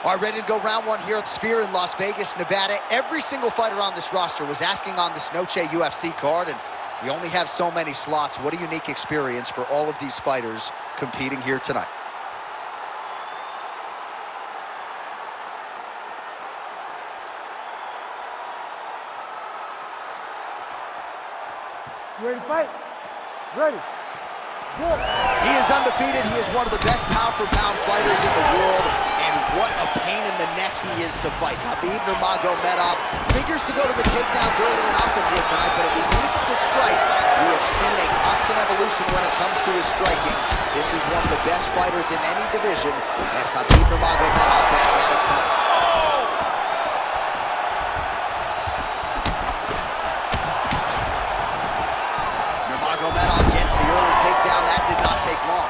All right, ready to go round one here at the Sphere in Las Vegas, Nevada. Every single fighter on this roster was asking on this Noche UFC card, and we only have so many slots. What a unique experience for all of these fighters competing here tonight. You ready to fight? Ready. Good. He is undefeated. He is one of the best pound-for-pound fighters in the world, and what a pain in the neck he is to fight. Khabib Nurmagomedov figures to go to the takedowns early enough in here tonight, but if he needs to strike, we have seen a constant evolution when it comes to his striking. This is one of the best fighters in any division, and Khabib Nurmagomedov back at it tonight. Nurmagomedov gets the early takedown. That did not take long.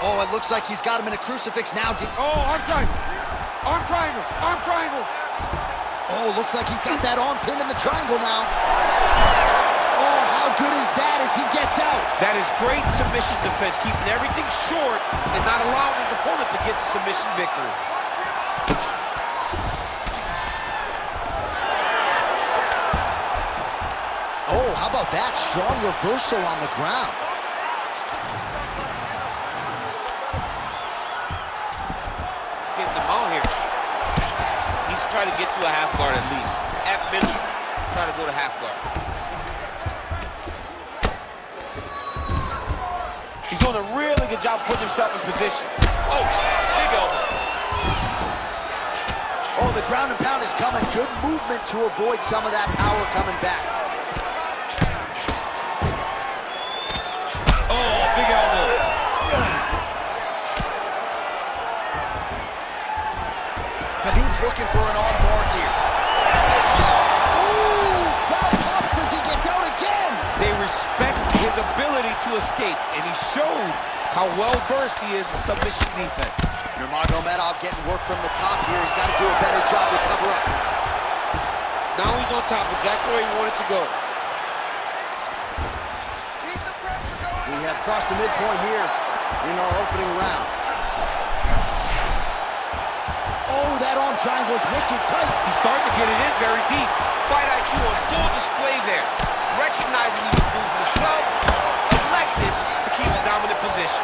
Oh, it looks like he's got him in a crucifix now. Oh, arm triangle. Arm triangle. Arm triangle. Oh, looks like he's got that arm pinned in the triangle now. Oh, how good is that as he gets out? That is great submission defense, keeping everything short and not allowing his opponent to get the submission victory. Oh, how about that? Strong reversal on the ground. Getting them out here. He's trying to get to a half guard at least. At minimum, try to go to half guard. He's doing a really good job putting himself in position. Oh, big elbow. Oh, the ground and pound is coming. Good movement to avoid some of that power coming back. Oh, big elbow. Khabib's looking for an armbar here. Ooh, crowd pops as he gets out again. They respect his ability to escape, and he showed how well-versed he is in submission defense. Nurmagomedov getting work from the top here. He's got to do a better job to cover up. Now he's on top, exactly where he wanted to go. Keep the pressure going. We have crossed the midpoint here in our opening round. Oh, that arm triangle's wicked tight. He's starting to get it in very deep. Fight IQ on full display there. Recognizing he was losing the sub, elected to keep the dominant position.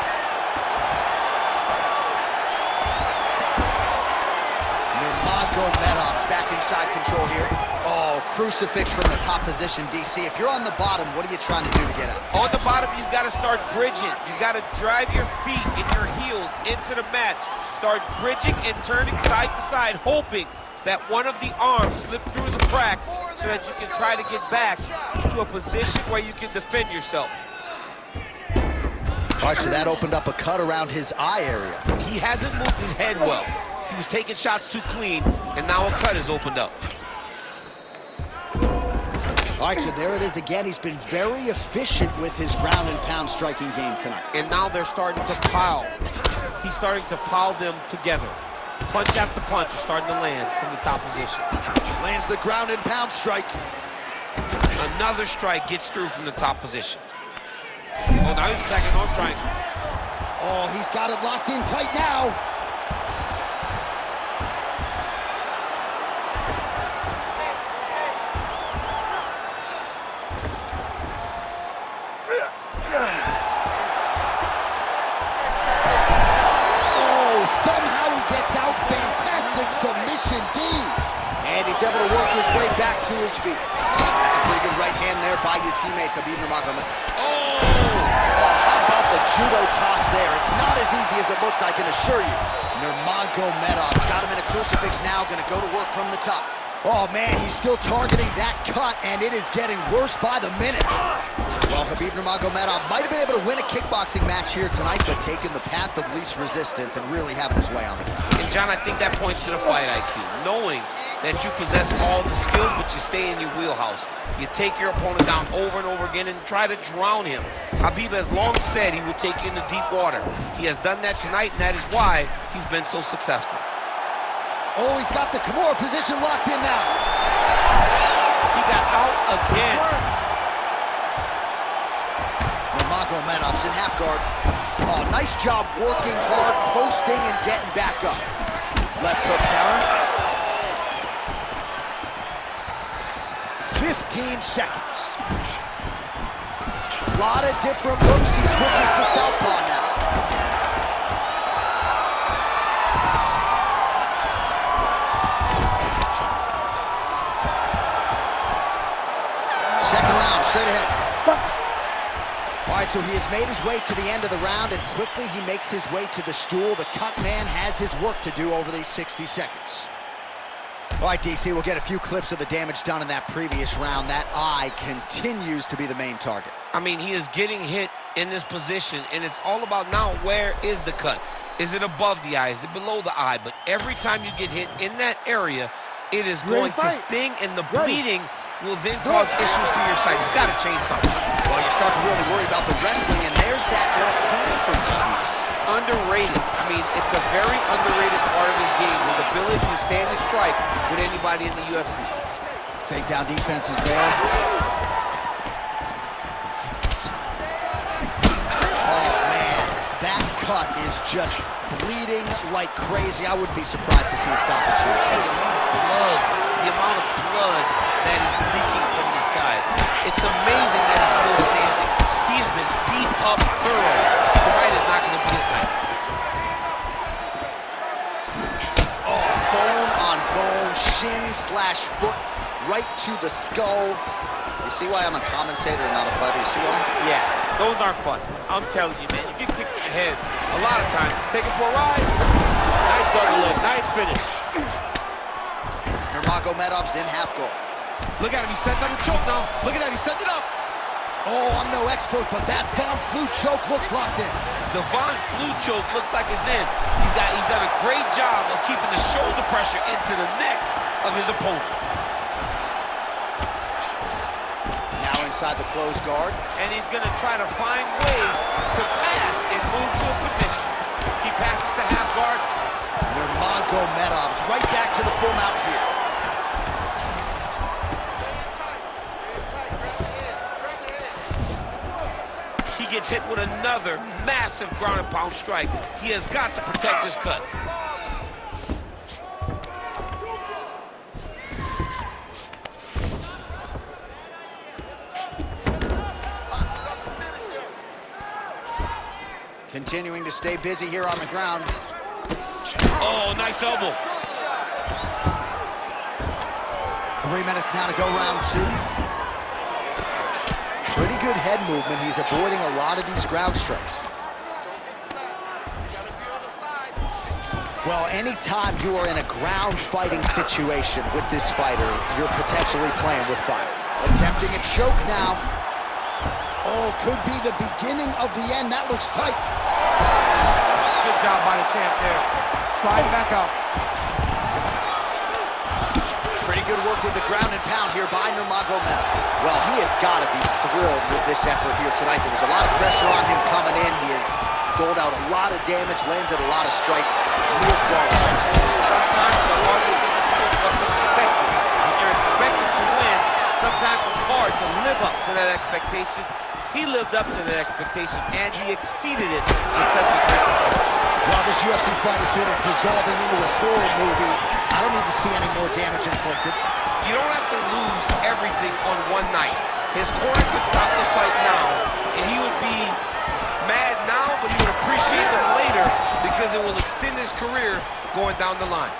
Nurmagomedov's back inside control here. Oh, crucifix from the top position, DC. If you're on the bottom, what are you trying to do to get out? On the bottom, you've got to start bridging. You've got to drive your feet and your heels into the mat. Start bridging and turning side to side, hoping that one of the arms slip through the cracks so that you can try to get back to a position where you can defend yourself. All right, so that opened up a cut around his eye area. He hasn't moved his head well. He was taking shots too clean, and now a cut has opened up. All right, so there it is again. He's been very efficient with his ground and pound striking game tonight. And now they're starting to pile. He's starting to pile them together. Punch after punch is starting to land from the top position. Lands the ground and pound strike. Another strike gets through from the top position. Oh, now he's attacking arm triangle. Oh, he's got it locked in tight now. Somehow he gets out. Fantastic submission D. And he's able to work his way back to his feet. That's a pretty good right hand there by your teammate, Khabib Nurmagomedov. Oh! How about the judo toss there? It's not as easy as it looks, I can assure you. Nurmagomedov's got him in a crucifix now, gonna go to work from the top. Oh man, he's still targeting that cut, and it is getting worse by the minute. Well, Khabib Nurmagomedov might have been able to win a kickboxing match here tonight, but taking the path of least resistance and really having his way on the ground. And John, I think that points to the fight IQ. Knowing that you possess all the skills, but you stay in your wheelhouse. You take your opponent down over and over again and try to drown him. Khabib has long said he will take you into deep water. He has done that tonight, and that is why he's been so successful. Oh, he's got the Kimura position locked in now. He got out again. Nurmagomedov's in half guard. Oh, nice job working hard, posting, and getting back up. Left hook counter. 15 seconds. A lot of different looks. He switches to southpaw now. Second round, straight ahead. All right, so he has made his way to the end of the round, and quickly he makes his way to the stool. The cut man has his work to do over these 60 seconds. All right, DC, we'll get a few clips of the damage done in that previous round. That eye continues to be the main target. I mean, he is getting hit in this position, and it's all about now, where is the cut? Is it above the eye? Is it below the eye? But every time you get hit in that area, it is going to sting, and the bleeding will then cause issues to your sight. He's got to change something. Well, you start to really worry about the wrestling, and there's that left hand from Khabib. Underrated. I mean, it's a very underrated part of his game, his ability to stand and strike with anybody in the UFC. Takedown defense is there. Oh, man, that cut is just bleeding like crazy. I wouldn't be surprised to see a stoppage here. The amount of blood that is leaking from this guy. It's amazing that he's still standing. He has been beat up thoroughly. Tonight is not going to be his night. Oh, bone on bone, shin slash foot, right to the skull. You see why I'm a commentator and not a fighter? You see why? Yeah, those aren't fun. I'm telling you, man. You get kicked in the head a lot of times. Take it for a ride. Nice double leg. Nice finish. Nurmagomedov's in half guard. Look at him. He's setting up a choke now. Look at that. He's setting it up. Oh, I'm no expert, but that Von Flue choke looks locked in. The Von Flue choke looks like it's in. He's done a great job of keeping the shoulder pressure into the neck of his opponent. Now inside the closed guard. And he's going to try to find ways to pass and move to a submission. He passes to half guard. Nurmagomedov's right back to the full mount here. He gets hit with another massive ground and pound strike. He has got to protect his cut. Continuing to stay busy here on the ground. Oh, nice elbow. 3 minutes now to go, round two. Pretty good head movement. He's avoiding a lot of these ground strikes. Well, anytime you are in a ground fighting situation with this fighter, you're potentially playing with fire. Attempting a choke now. Oh, could be the beginning of the end. That looks tight. Good job by the champ there. Slide back out. Pretty good work with the ground and pound here by Nurmagomedov. Well, he has got to be thrilled with this effort here tonight. There was a lot of pressure on him coming in. He has doled out a lot of damage, landed a lot of strikes. Near flawless execution. Sometimes it's hard to get what's expected. When you're expected to win, sometimes it's hard to live up to that expectation. He lived up to that expectation, and he exceeded it with such a great performance. Well, this UFC fight is sort of dissolving into a horror movie. I don't need to see any more damage inflicted. You don't have to lose everything on one night. His corner could stop the fight now, and he would be mad now, but he would appreciate them later because it will extend his career going down the line.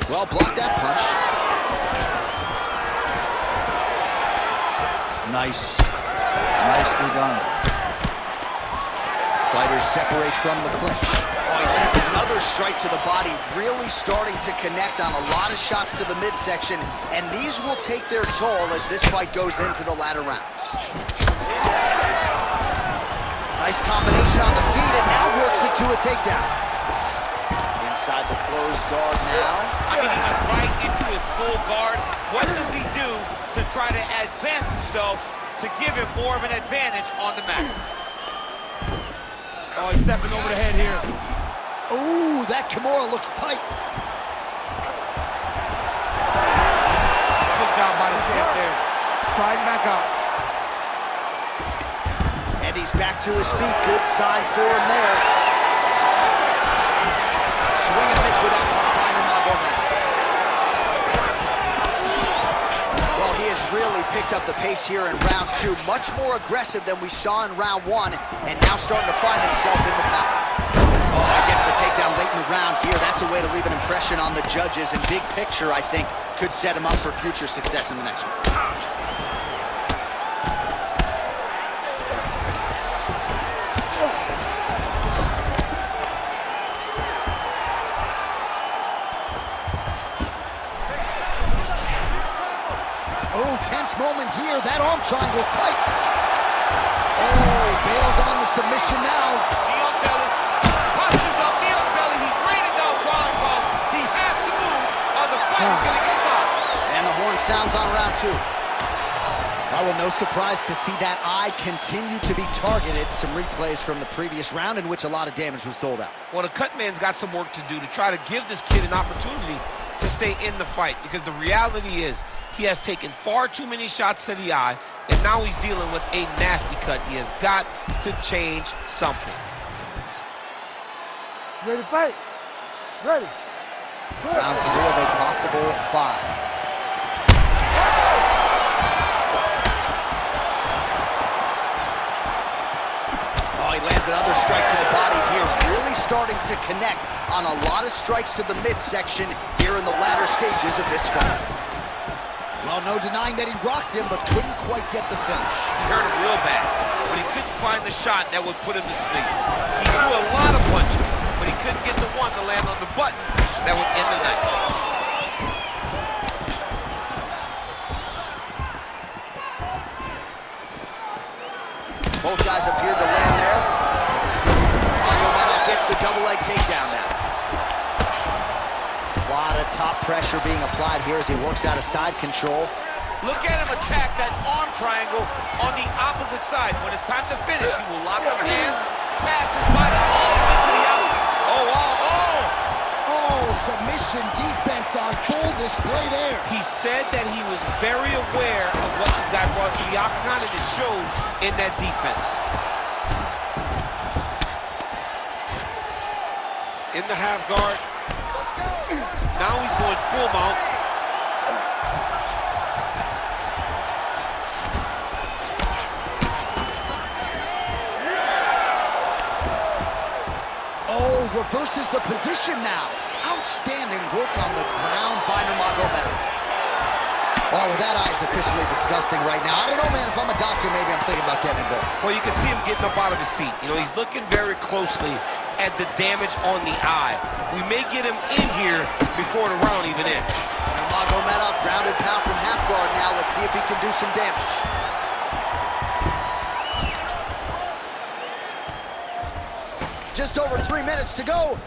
Well, block that punch. Nicely done. Fighters separate from the clinch. Oh, he lands another strike to the body, really starting to connect on a lot of shots to the midsection, and these will take their toll as this fight goes into the latter rounds. Nice combination on the feet, and now works it to a takedown. Inside the closed guard now. I mean, he went right into his full guard. What does he do to try to advance himself to give him more of an advantage on the mat? Oh, he's stepping over the head here. Ooh, that Kimura looks tight. champ there. Sliding back out. And he's back to his feet. Good sign for him there. Swing and miss with that punch by Nurmagomedov. Well, he has really picked up the pace here in round 2. Much more aggressive than we saw in round 1, and now starting to find himself in the power. Oh, I guess the takedown late in the round here, that's a way to leave an impression on the judges, and big picture, I think, could set him up for future success in the next one. Oh, tense moment here. That arm triangle's tight. Oh, bails on the submission now. Knee on belly. Postures up, knee on belly. He's raining down ground and pound. He has to move or the fight is going to get stopped. And the horn sounds on round 2. Well, no surprise to see that eye continue to be targeted. Some replays from the previous round in which a lot of damage was doled out. Well, the cut man's got some work to do to try to give this kid an opportunity to stay in the fight, because the reality is he has taken far too many shots to the eye, and now he's dealing with a nasty cut. He has got to change something. Ready to fight? Ready. Round 3 of a possible 5. Oh, he lands another strike to the body here. Really starting to connect on a lot of strikes to the midsection here in the latter stages of this fight. Well, no denying that he rocked him, but couldn't quite get the finish. He hurt him real bad, but he couldn't find the shot that would put him to sleep. He threw a lot of punches, but he couldn't get the one to land on the button that would end the night. Both guys appeared to land there. Nurmagomedov gets the double leg takedown now. A lot of top pressure being applied here as he works out of side control. Look at him attack that arm triangle on the opposite side. When it's time to finish, he will lock his hands, pass his body all the way to the out. Oh, wow, oh! Oh, submission defense on full display there. He said that he was very aware of what this guy brought to the octagon, and it showed in that defense. In the half guard. Now he's going full mount. Oh, reverses the position now. Outstanding work on the ground by Nurmagomedov. Oh, that eye's officially disgusting right now. I don't know, man, if I'm a doctor, maybe I'm thinking about getting involved. Well, you can see him getting up out of his seat. You know, he's looking very closely at the damage on the eye. We may get him in here before the round even ends. Nurmagomedov grounded pound from half guard now. Let's see if he can do some damage. Just over 3 minutes to go.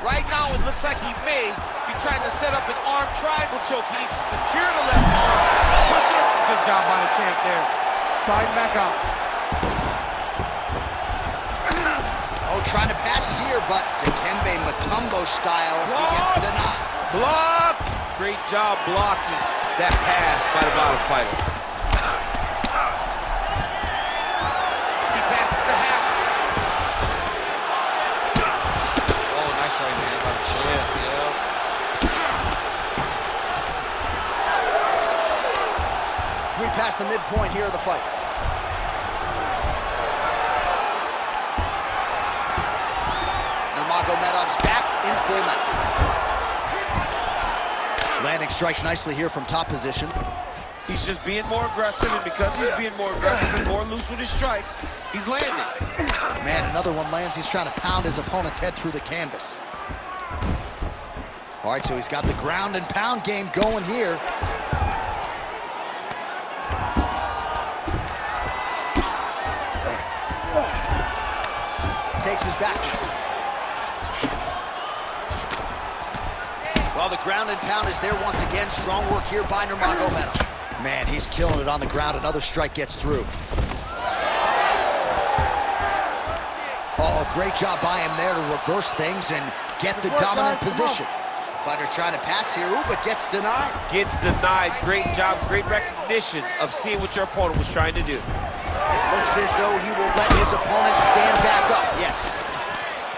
Right now, it looks like he may be trying to set up an arm triangle choke. He needs to secure the left arm. Pushing it. Good job by the champ there. Sliding back out. Oh, trying to pass here, but Dikembe Mutombo style, he gets denied. Blocked. Great job blocking that pass by the bottom fighter. He passes the half. Oh, nice right hand by the champ. Yeah. We passed the midpoint here of the fight. Nurmagomedov's back in full mount. Landing strikes nicely here from top position. He's just being more aggressive, and because he's being more aggressive and more loose with his strikes, he's landing. Man, another one lands. He's trying to pound his opponent's head through the canvas. All right, so he's got the ground and pound game going here. Takes his back. Well, the ground and pound is there once again. Strong work here by Nurmagomedov. Man, he's killing it on the ground. Another strike gets through. Oh, great job by him there to reverse things and get the dominant position. Fighter trying to pass here, ooh, but gets denied. Gets denied. Great job, great recognition of seeing what your opponent was trying to do. Looks as though he will let his opponent stand back up. Yes.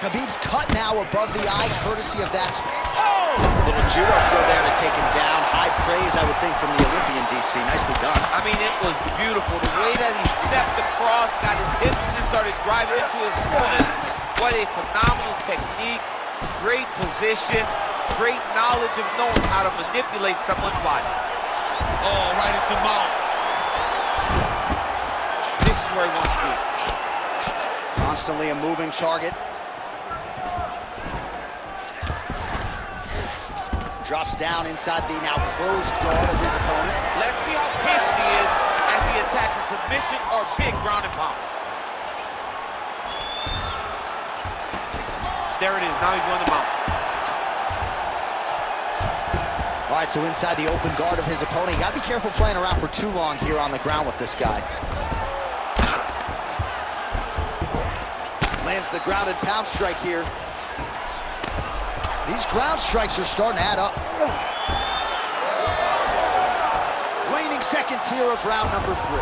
Khabib's cut now above the eye, courtesy of that. Oh! Little judo throw there to take him down. High praise, I would think, from the Olympian, DC. Nicely done. I mean, it was beautiful. The way that he stepped across, got his hips and started driving into his opponent. What a phenomenal technique. Great position. Great knowledge of knowing how to manipulate someone's body. Oh, right into mount. This is where he wants to be. Constantly a moving target. Drops down inside the now closed guard of his opponent. Let's see how patient he is as he attacks a submission or big ground and pound. There it is. Now he's going to mount. All right, so inside the open guard of his opponent. You got to be careful playing around for too long here on the ground with this guy. Lands the ground and pound strike here. These ground strikes are starting to add up. Waning seconds here of round number 3.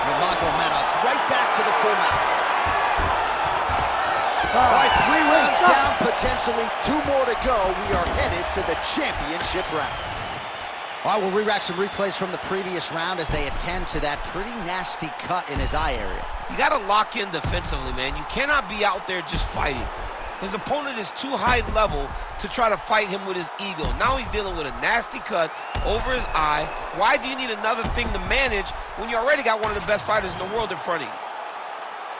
Nurmagomedov's right back to the full mount. All right, 3 rounds down, potentially 2 more to go. We are headed to the championship rounds. All right, we'll re-rack some replays from the previous round as they attend to that pretty nasty cut in his eye area. You got to lock in defensively, man. You cannot be out there just fighting. His opponent is too high level to try to fight him with his ego. Now he's dealing with a nasty cut over his eye. Why do you need another thing to manage when you already got one of the best fighters in the world in front of you?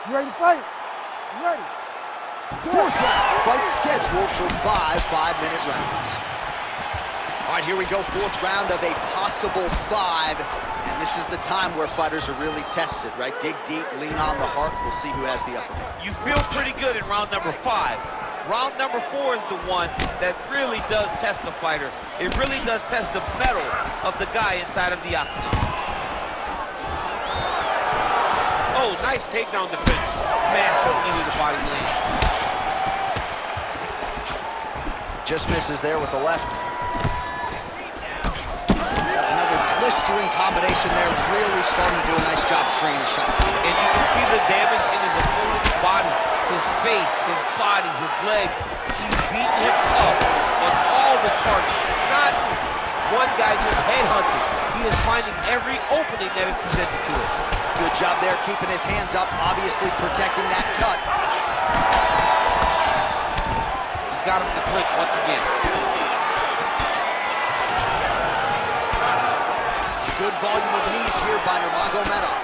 You ready to fight? You ready? 4th round, fight scheduled for 5 5-minute rounds. All right, here we go, 4th round of a possible 5. And this is the time where fighters are really tested, right? Dig deep, lean on the heart. We'll see who has the upper hand. You feel pretty good in round number 5. Round number 4 is the one that really does test the fighter. It really does test the mettle of the guy inside of the octagon. Oh, nice takedown defense. Massive into the body land. Just misses there with the left. Another blistering combination there, really starting to do a nice job stringing his shots. And you can see the damage in his opponent's body, his face, his body, his legs. He's beating him up on all the targets. It's not one guy just headhunting. He is finding every opening that is presented to him. Good job there, keeping his hands up, obviously protecting that cut. He's got him in the clinch once again. Good volume of knees here by Nurmagomedov.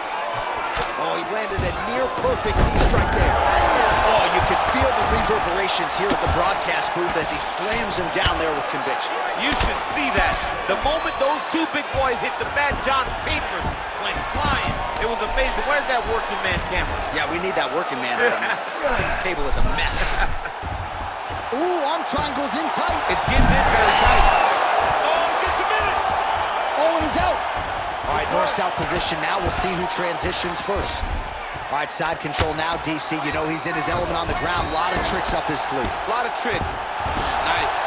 Oh, he landed a near-perfect knee strike there. Oh, you could feel the reverberations here at the broadcast booth as he slams him down there with conviction. You should see that. The moment those 2 big boys hit the mat, John's papers went flying. It was amazing. Where's that working man camera? Yeah, we need that working man right now. This table is a mess. Ooh, arm triangles in tight. It's getting in very tight. Oh, he's getting submitted. Oh, and he's out. All right, north-south position now. We'll see who transitions first. All right, side control now, DC. You know he's in his element on the ground. A lot of tricks up his sleeve. A lot of tricks. Nice.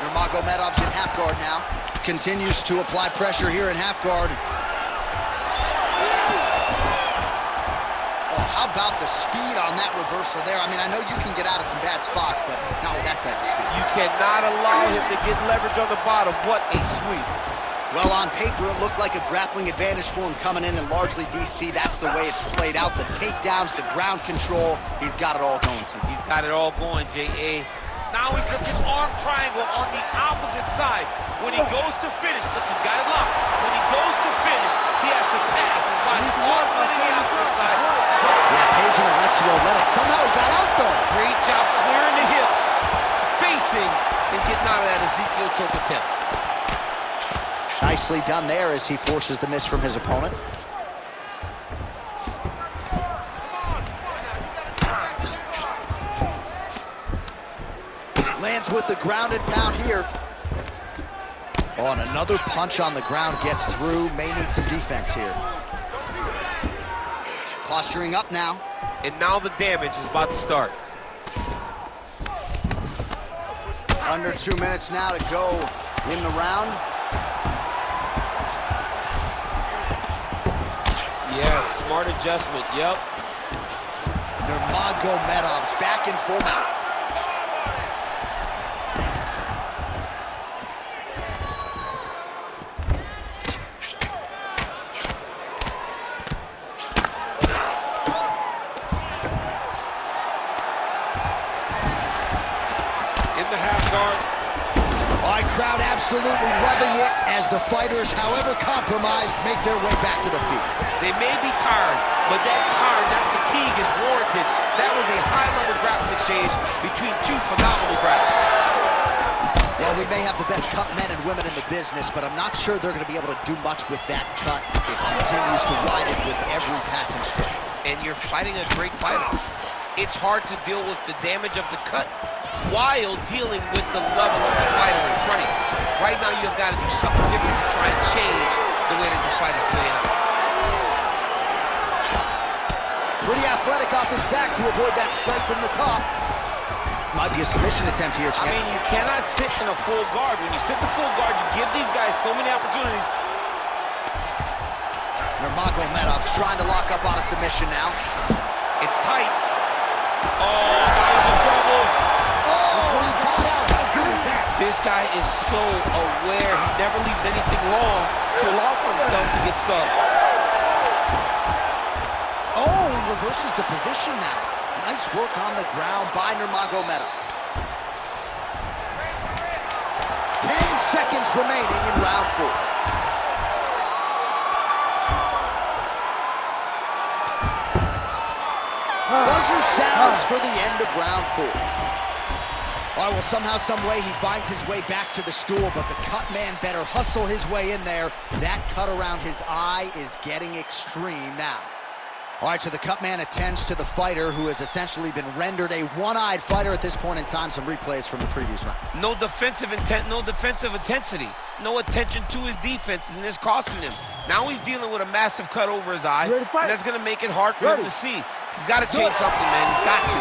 Nurmagomedov's in half guard now. Continues to apply pressure here in half guard. Oh, how about the speed on that reversal there? I mean, I know you can get out of some bad spots, but not with that type of speed. You cannot allow him to get leverage on the bottom. What a sweep. Well, on paper, it looked like a grappling advantage for him coming in, and largely, DC, that's the way it's played out. The takedowns, the ground control, he's got it all going tonight. He's got it all going, J.A. Now he's looking arm triangle on the opposite side. When he goes to finish, look, he's got it locked. When he goes to finish, he has to pass his body all the way to the opposite side. Yeah, Page and Alexio let it. Somehow he got out, though. Great job clearing the hips, facing, and getting out of that Ezekiel choke attempt. Nicely done there as he forces the miss from his opponent. Lands with the ground and pound here. Oh, and another punch on the ground gets through. May need some defense here. Posturing up now. And now the damage is about to start. Under 2 minutes now to go in the round. Yes, smart adjustment, yep. Nurmagomedov's back in full mount. Crowd absolutely loving it as the fighters, however compromised, make their way back to the feet. They may be tired, but that tired, that fatigue is warranted. That was a high-level grappling exchange between two phenomenal grapplers. Well, we may have the best cut men and women in the business, but I'm not sure they're going to be able to do much with that cut. It continues to widen with every passing stroke. And you're fighting a great fighter. It's hard to deal with the damage of the cut while dealing with the level of the fighter in front of you. Right now, you've got to do something different to try and change the way that this fight is playing out. Pretty athletic off his back to avoid that strike from the top. Might be a submission attempt here, Champ. I mean, you cannot sit in a full guard. When you sit in full guard, you give these guys so many opportunities. Nurmagomedov's trying to lock up on a submission now. It's tight. Oh, guys in trouble. He got out. How good is that? This guy is so aware. He never leaves anything wrong to allow for himself to get subbed. Oh, he reverses the position now. Nice work on the ground by Nurmagomedov. 10 seconds remaining in round 4. Buzzer sounds for the end of round 4. All right, well, somehow, some way, he finds his way back to the stool, but the cut man better hustle his way in there. That cut around his eye is getting extreme now. All right, so the cut man attends to the fighter who has essentially been rendered a one-eyed fighter at this point in time. Some replays from the previous round. No defensive intent, no defensive intensity. No attention to his defense, and this costing him. Now he's dealing with a massive cut over his eye, and that's going to make it hard for him to see. He's got to change something, man. He's got to.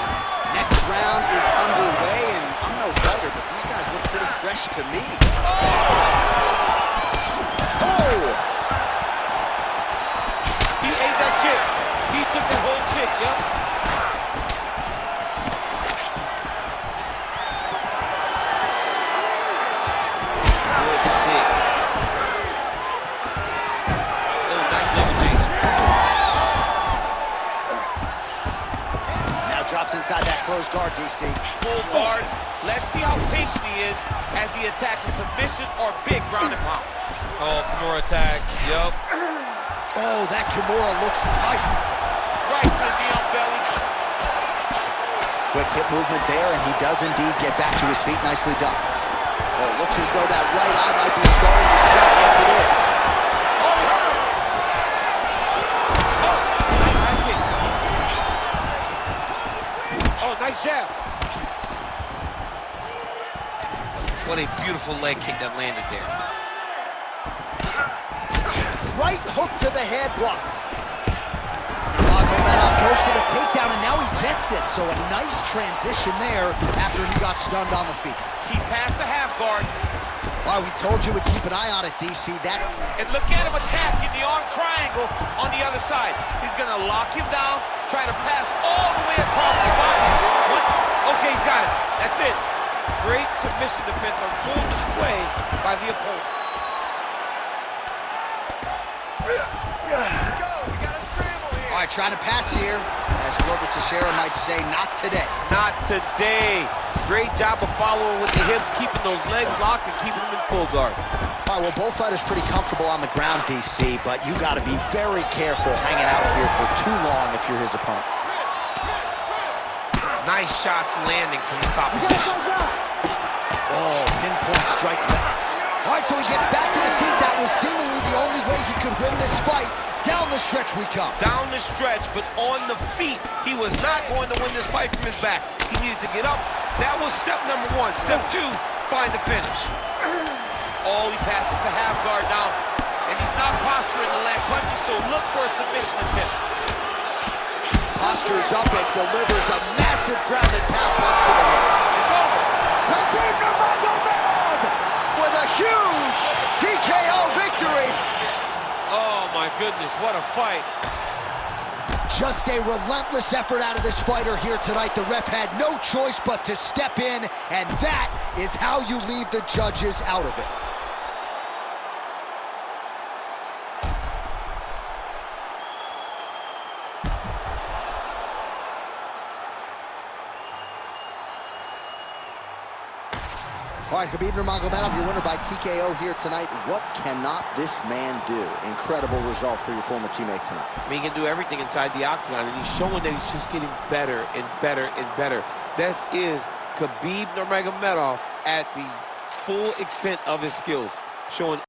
Next round is underway, and I'm no fighter, but these guys look pretty fresh to me. Oh! He ate that kick. He took that whole kick, yep. Good stick. Oh, nice level change. Now drops inside that closed guard, DC. Full guard. Let's see how patient he is as he attacks a submission or big ground and pound. Oh, Kimura attack. Yup. Oh, that Kimura looks tight. Right to the knee on belly. Quick hip movement there, and he does indeed get back to his feet. Nicely done. Oh, it looks as though that right eye might be starting to shut. Yes, it is. Oh, he hurt him. Oh, nice high kick. Oh, nice jab. What a beautiful leg kick that landed there. Right hook to the head blocked. Nurmagomedov goes for the takedown, and now he gets it. So a nice transition there after he got stunned on the feet. He passed the half guard. Wow, we told you we'd keep an eye on it, DC. That. And look at him attack in the arm triangle on the other side. He's going to lock him down, try to pass all the way across the body. What? Okay, he's got it. That's it. Great submission defense on full display by the opponent. Let's go. We got a scramble here. All right, trying to pass here. As Glover Teixeira might say, not today. Not today. Great job of following with the hips, keeping those legs locked and keeping them in full guard. All right, well, both fighters pretty comfortable on the ground, DC, but you got to be very careful hanging out here for too long if you're his opponent. Nice shots landing from the top position. Oh, pinpoint strike. All right, so he gets back to the feet. That was seemingly the only way he could win this fight. Down the stretch we come. Down the stretch, but on the feet. He was not going to win this fight from his back. He needed to get up. That was step number 1. Step 2, find the finish. Oh, he passes the half guard now. And he's not posturing to land punches, so look for a submission attempt. Postures up and delivers a massive ground and pound punch to the head. It's over. Khabib Nurmagomedov with a huge TKO victory. Oh, my goodness, what a fight. Just a relentless effort out of this fighter here tonight. The ref had no choice but to step in, and that is how you leave the judges out of it. All right, Khabib Nurmagomedov, your winner by TKO here tonight. What cannot this man do? Incredible result for your former teammate tonight. I mean, he can do everything inside the octagon, and he's showing that he's just getting better and better and better. This is Khabib Nurmagomedov at the full extent of his skills, showing